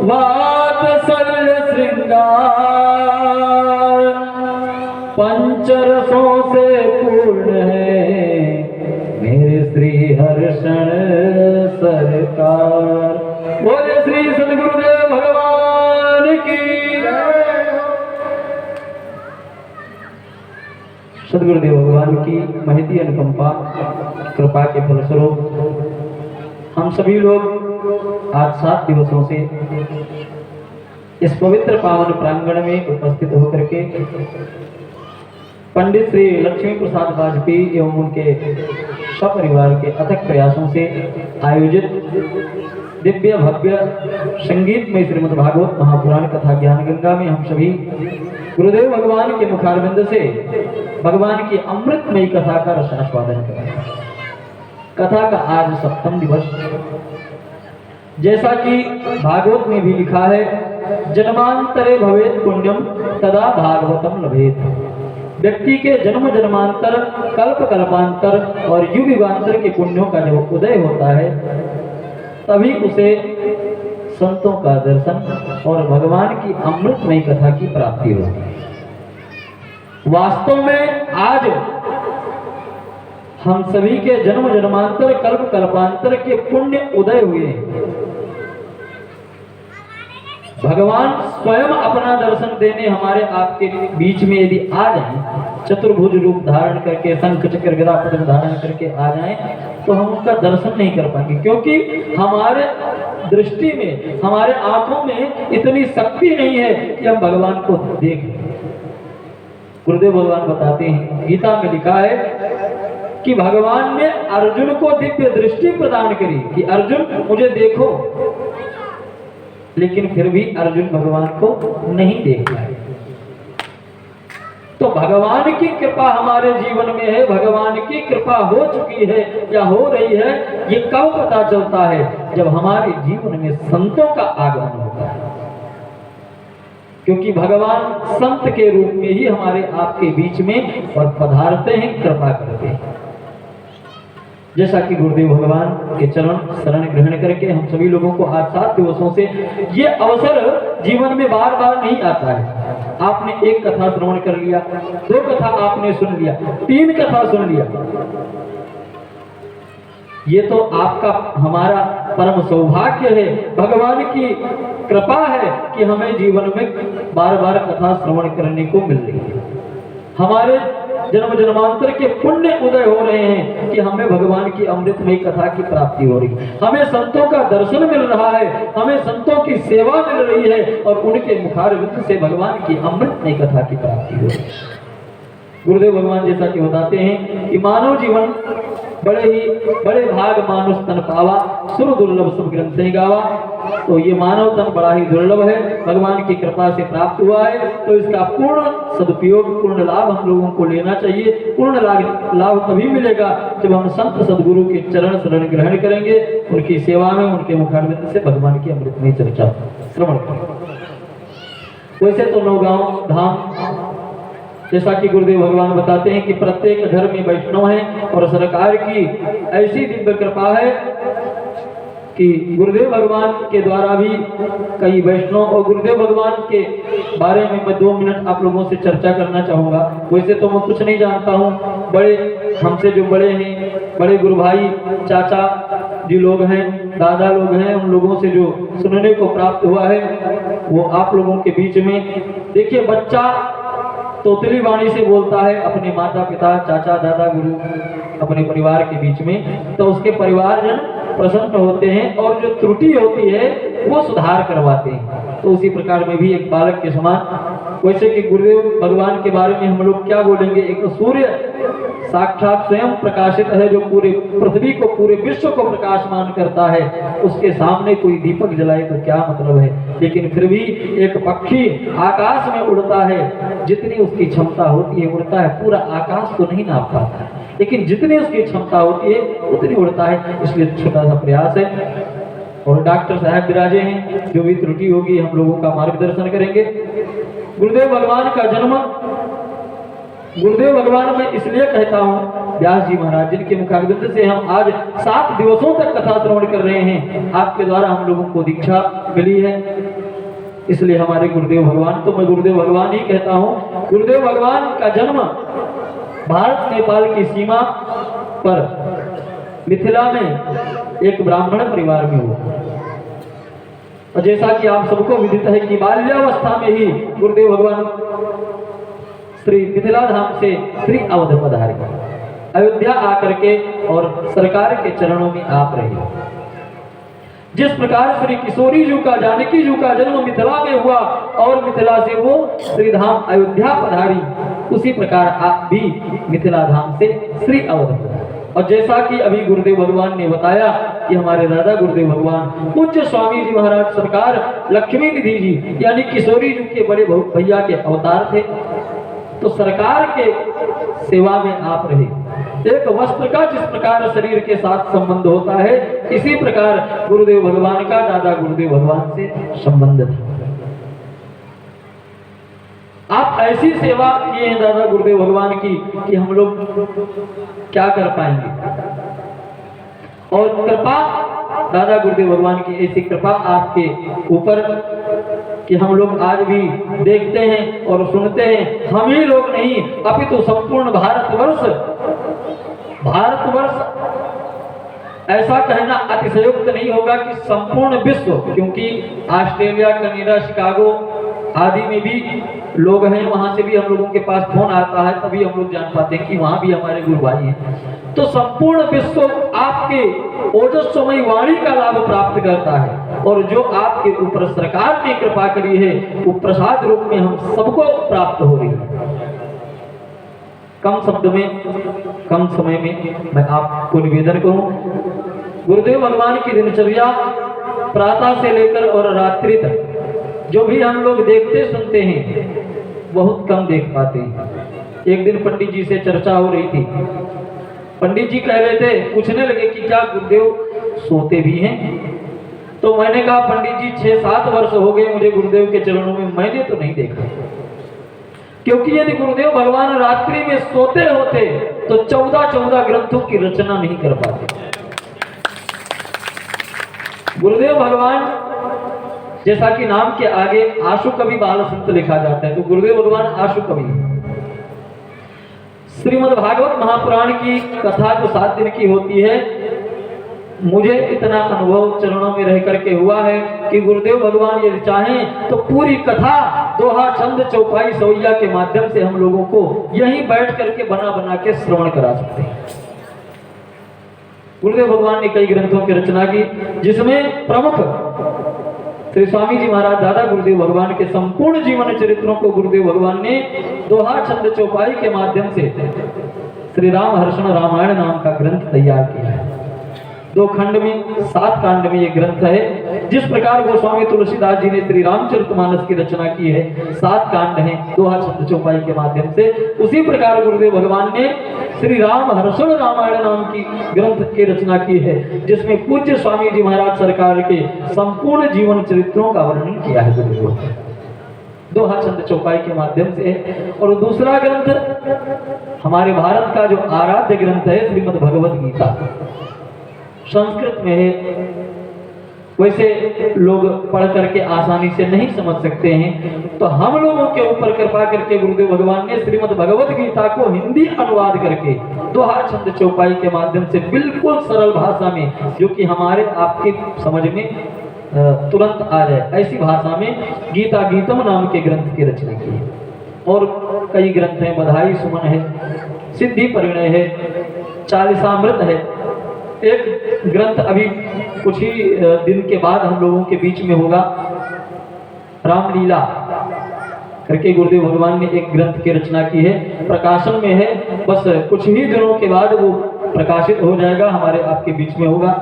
वात्सल्य श्रृंगार पंचरसों से पूर्ण है मेरे श्री हर्षण सरकार। बोले श्री सद्गुरुदेव भगवान की। सद्गुरुदेव भगवान की महती अनुकंपा कृपा के फलस्वरूप हम सभी लोग आज 7 दिवसों से इस पवित्र पावन प्रांगण में उपस्थित होकर के पंडित श्री लक्ष्मी प्रसाद वाजपेयी एवं उनके सपरिवार के अथक प्रयासों से आयोजित दिव्य भव्य संगीतमय श्रीमद् भागवत महापुराण कथा ज्ञान गंगा में हम सभी गुरुदेव भगवान के मुखारविंद से भगवान की अमृतमयी कथा का रसास्वादन करें। कथा का आज 7वां दिवस। जैसा कि भागवत में भी लिखा है, जन्मांतरे भवेत पुण्यम तदा भागवतम लभेत। व्यक्ति के जन्म जन्मांतर कल्प कल्पांतर और युग युगांतर के पुण्यों का जब उदय होता है तभी उसे संतों का दर्शन और भगवान की अमृतमयी कथा की प्राप्ति होती है। वास्तव में आज हम सभी के जन्म जन्मांतर कल्प कल्पांतर के पुण्य उदय हुए हैं। भगवान स्वयं अपना दर्शन देने हमारे आपके बीच में यदि आ जाएं, चतुर्भुज रूप धारण करके शंख चक्र गदा पद्म धारण करके आ जाएं, तो हम उनका दर्शन नहीं कर पाएंगे, क्योंकि हमारे दृष्टि में हमारे आंखों में इतनी शक्ति नहीं है कि हम भगवान को देख लें। गुरुदेव भगवान बताते हैं, गीता में लिखा है कि भगवान ने अर्जुन को दिव्य दृष्टि प्रदान करी कि अर्जुन मुझे देखो, लेकिन फिर भी अर्जुन भगवान को नहीं देख पाए। तो भगवान की कृपा हमारे जीवन में है, भगवान की कृपा हो चुकी है या हो रही है, ये कब पता चलता है? जब हमारे जीवन में संतों का आगमन होता है, क्योंकि भगवान संत के रूप में ही हमारे आपके बीच में और पधारते हैं, कृपा करते हैं। जैसा कि गुरुदेव भगवान के चरण शरण ग्रहण करके हम सभी लोगों को आज 7 दिवसों से ये अवसर जीवन में बार बार नहीं आता है। आपने एक कथा श्रवण कर लिया, 2 कथा आपने सुन लिया, 3 कथा सुन लिया, ये तो आपका हमारा परम सौभाग्य है, भगवान की कृपा है कि हमें जीवन में बार बार कथा श्रवण करने को मिल रही है। हमारे जन्म जन्मांतर के पुण्य उदय हो रहे हैं कि हमें भगवान की अमृतमयी कथा की प्राप्ति हो रही है, हमें संतों का दर्शन मिल रहा है, हमें संतों की सेवा मिल रही है और उनके मुखारविंद से भगवान की अमृतमयी कथा की प्राप्ति हो रही है। गुरुदेव भगवान जैसा कि बताते हैं कि मानव जीवन बड़े भाग मानुष तन पावा, सुर दुर्लभ सब ग्रंथ से गावा। तो ये मानव तन बड़ा ही दुर्लभ है, भगवान की कृपा से प्राप्त हुआ है, तो इसका पूर्ण सदुपयोग, पूर्ण लाभ हम लोगों को लेना चाहिए। पूर्ण लाभ तभी मिलेगा जब हम संत सदगुरु के चरण शरण ग्रहण करेंगे, उनकी सेवा में उनके मुखारविंद से भगवान की अमृतमयी चर्चा श्रवण करेंगे। वैसे तो 9 गांव धाम, जैसा कि गुरुदेव भगवान बताते हैं कि प्रत्येक घर में वैष्णव है और सरकार की ऐसी दिव्य कृपा है कि गुरुदेव भगवान के द्वारा भी कई वैष्णव, और गुरुदेव भगवान के बारे में मैं 2 मिनट आप लोगों से चर्चा करना चाहूँगा। वैसे तो मैं कुछ नहीं जानता हूँ, बड़े हमसे जो बड़े हैं, बड़े गुरु भाई चाचा जी लोग हैं, दादा लोग हैं, उन लोगों से जो सुनने को प्राप्त हुआ है वो आप लोगों के बीच में। देखिए, बच्चा तोतली वाणी से बोलता है अपने माता पिता चाचा दादा गुरु अपने परिवार के बीच में, तो उसके परिवारजन प्रसन्न होते हैं और जो त्रुटि होती है वो सुधार करवाते हैं। तो उसी प्रकार में भी एक बालक के समान, वैसे कि गुरुदेव भगवान के बारे में हम लोग क्या बोलेंगे, एक तो सूर्य साक्षात स्वयं प्रकाशित है जो पूरे पृथ्वी को, पूरे विश्व को प्रकाशमान करता है, उसके सामने कोई दीपक जलाए तो क्या मतलब है। लेकिन फिर भी एक पक्षी आकाश में उड़ता है, जितनी उसकी क्षमता होती है उड़ता है, पूरा आकाश तो नहीं नाप पाता है, लेकिन जितनी उसकी क्षमता होती है उतनी उड़ता है। इसलिए छोटा सा प्रयास है। और डॉक्टर साहब विराजे हैं, जो भी त्रुटि होगी हम लोगों का मार्गदर्शन करेंगे। गुरुदेव भगवान का जन्म, गुरुदेव भगवान मैं इसलिए कहता हूँ व्यास जी महाराज जिनके मुखारबिंद से हम आज 7 दिवसों तक कथा श्रवण कर रहे हैं, आपके द्वारा हम लोगों को दीक्षा मिली है। इसलिए हमारे गुरुदेव भगवान, तो मैं गुरुदेव भगवान ही कहता हूँ, गुरुदेव भगवान का जन्म भारत नेपाल की सीमा पर मिथिला में एक ब्राह्मण परिवार में हुआ। और जैसा कि आप सबको विदित है कि बाल्यावस्था में ही गुरुदेव भगवान श्री मिथिला धाम से श्री अवध पधारे, अयोध्या आकर के और सरकार के चरणों में आप रहे। जिस प्रकार श्री किशोरी जी का, जानकी जी का जन्म मिथिला में हुआ और मिथिला से वो श्री धाम अयोध्या पधारी, उसी प्रकार आप भी मिथिला धाम से श्री अवध पधारे। और जैसा कि अभी गुरुदेव भगवान ने बताया कि हमारे दादा गुरुदेव भगवान पूज्य स्वामी जी महाराज सरकार लक्ष्मी निधि जी यानी किशोरी जी के बड़े भैया के अवतार थे। तो सरकार के सेवा में आप रहे। एक वस्त्र का जिस प्रकार शरीर के साथ संबंध होता है, इसी प्रकार गुरुदेव भगवान का दादा गुरुदेव भगवान से संबंध था। आप ऐसी सेवा किए हैं दादा गुरुदेव भगवान की कि हम लोग क्या कर पाएंगे। और कृपा दादा गुरुदेव भगवान की ऐसी कृपा आपके ऊपर कि हम लोग आज भी देखते हैं और सुनते हैं। हम ही लोग नहीं, अपितु संपूर्ण भारतवर्ष ऐसा कहना अतिशयोक्त नहीं होगा कि संपूर्ण विश्व, क्योंकि ऑस्ट्रेलिया, कनाडा, शिकागो आदि में भी लोग हैं, वहां से भी हम लोगों के पास फोन आता है, तभी हम लोग जान पाते हैं कि वहां भी हमारे गुरु भाई हैं। तो संपूर्ण विश्व आपके ओजस्वमयी वाणी का लाभ प्राप्त करता है, और जो आपके ऊपर सरकार ने कृपा करी है वो प्रसाद रूप में हम सबको प्राप्त हो रही है। कम शब्द में, कम समय में मैं आपको निवेदन करूं, गुरुदेव भगवान की दिनचर्या प्रातः से लेकर और रात्रि तक जो भी हम लोग देखते सुनते हैं, बहुत कम देख पाते हैं। एक दिन पंडित जी से चर्चा हो रही थी, पंडित जी कह रहे थे, पूछने लगे कि क्या गुरुदेव सोते भी हैं? तो मैंने कहा पंडित जी 6-7 वर्ष हो गए मुझे गुरुदेव के चरणों में, मैंने तो नहीं देखा। क्योंकि यदि गुरुदेव भगवान रात्रि में सोते होते तो 14 ग्रंथों की रचना नहीं कर पाते। गुरुदेव भगवान जैसा कि नाम के आगे आशु कवि बाल संत लिखा जाता है, तो गुरुदेव भगवान आशु कवि। श्रीमद् भागवत महापुराण की कथा जो 7 दिन की होती है, मुझे इतना अनुभव चरणों में रह करके हुआ है कि गुरुदेव भगवान यदि चाहें तो पूरी कथा दोहा, छंद, चौपाई, सवैया के माध्यम से हम लोगों को यहीं बैठ करके बना के श्रवण करा सकते हैं। गुरुदेव भगवान ने कई ग्रंथों की रचना की, जिसमें प्रमुख श्री स्वामी जी महाराज दादा गुरुदेव भगवान के संपूर्ण जीवन चरित्रों को गुरुदेव भगवान ने दोहा, छंद, चौपाई के माध्यम से श्री राम हर्षण रामायण नाम का ग्रंथ तैयार किया है। 2 खंड में 7 कांड में ये ग्रंथ है। जिस प्रकार गोस्वामी तुलसीदास जी ने श्री रामचरितमानस की रचना की है, 7 कांड हैं दोहा, छंद, चौपाई के माध्यम से, उसी प्रकार गुरुदेव भगवान ने श्री राम हर्षण रामायण नाम की ग्रंथ की रचना की है, जिसमें पूज्य स्वामी जी महाराज सरकार के संपूर्ण जीवन चरित्रों का वर्णन किया है गुरुदेव, दोहा, छंद, चौपाई के माध्यम से। और दूसरा ग्रंथ हमारे भारत का जो आराध्य ग्रंथ है श्रीमद् भगवद गीता, संस्कृत में है। वैसे लोग पढ़ करके आसानी से नहीं समझ सकते हैं, तो हम लोगों के ऊपर कृपा करके गुरुदेव भगवान ने श्रीमद् भगवद गीता को हिंदी अनुवाद करके दोहा, छंद, चौपाई के माध्यम से बिल्कुल सरल भाषा में, जो कि हमारे आपके समझ में तुरंत आ जाए, ऐसी भाषा में गीता गीतम नाम के ग्रंथ की रचना की है। और कई ग्रंथ हैं, बधाई सुमन है, सिद्धि परिणय है, चालीसामृत है। एक ग्रंथ अभी कुछ ही दिन के बाद हम लोगों के बीच में होगा, रामलीला करके गुरुदेव भगवान ने एक ग्रंथ की रचना की है, प्रकाशन में है, बस कुछ ही दिनों के बाद वो प्रकाशित हो जाएगा, हमारे आपके बीच में होगा।